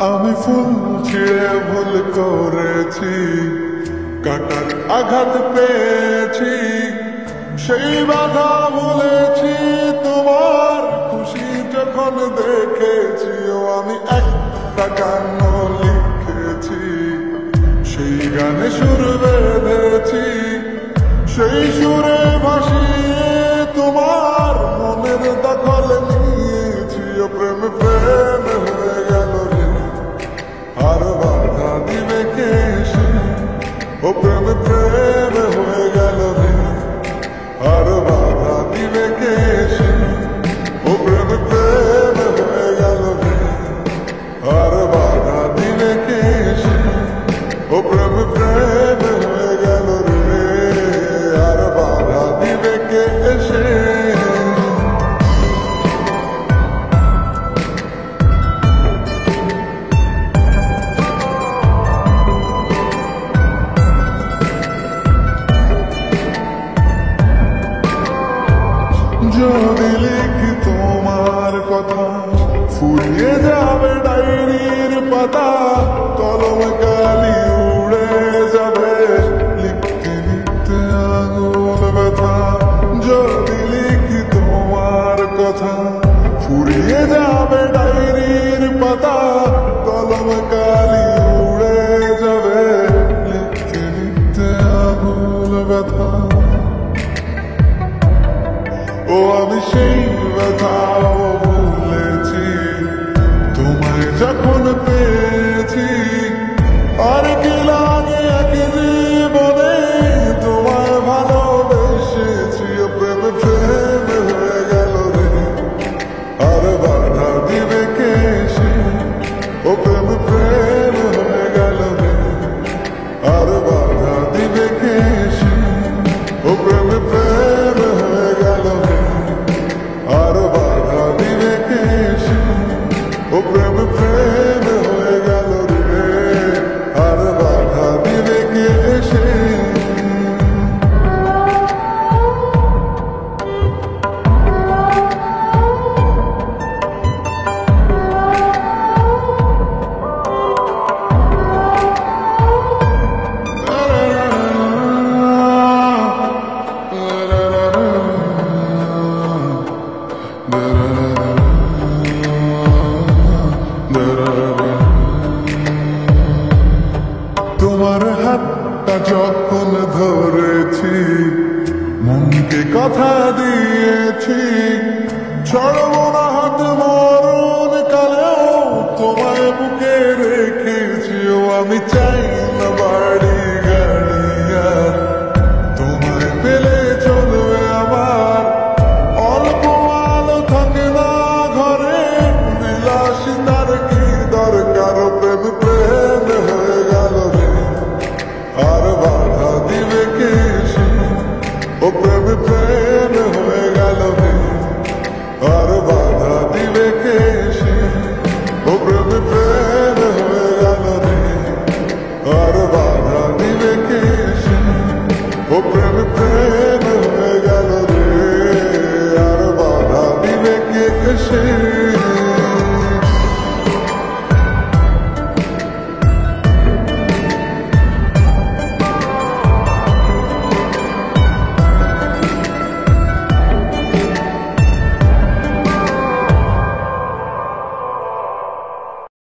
আমি ফুল ছিঁড়ে ভুল করেছি, কাটার আঘাত পেয়েছি, সেই বাধা ভুলেছি তোমার খুশি যখন দেখেছি। ও আমি একটা গান লিখেছি, সেই গানে সুর বেঁধেছি, সেই সুরে ভাসিয়ে তোমার মনের দখল নিয়েছি। ও প্রেম প্রেম হয়ে গেল রে, আর বাধা দিবে কে সে? ও প্রেম প্রেম হয়ে গেল রে, আর বাধা দিবে কে সে? ও প্রেম প্রেম হয়ে গেল রে, আর বাধা দিবে কে সে? ও প্রেম প্রেম হয়ে গেল রে, আর বাধা দিবে কে সে? যদি লিখি তোমার কথা, ফুরিয়ে যাবে ডায়েরির পাতা, কলম কালি উড়ে যাবে, লিখতে লিখতে আঙুল ব্যথা। যদি লিখি তোমার কথা, ফুরিয়ে যাবে ডায়েরির পাতা, কলম কালি উড়ে যাবে, লিখতে লিখতে আঙুল ব্যথা। ও আমি সেই ব্যথাও ভুলেছি, তোমায় যখন পেয়েছি। আর কি লাগে এক জীবনে তোমায় ভালোবেসেছি। ও প্রেম প্রেম হয়ে গেল রে, আর বাধা দিবে কে সে? ও প্রেম প্রেম হয়ে গেল রে, আর বাধা দিবে কে সে? ও প্রেম প্রেম হয়ে গেল রে, আর বাধা দিবে কে সে? ও প্রেম প্রেম হয়ে গেল রে, আর বাধা দিবে কে সে? তোমার হাতটা যখন ধরেছি, মনকে কথা দিয়েছি, ছড়ব না হাত মরণ কালেও তোমায় বুকে রেখেছি। ও আমি চাই না বাড়ি গাড়ি আর, তোমায় পেলে চলবে আমার। অল্প আলো থাকে না ঘরে, বিলাসিতার কি দরকার? প্রেম প্রেম হয়ে গেল রে, আর বাধা দিবে কে সে? ও প্রেম প্রেম হয়ে গেল রে, আর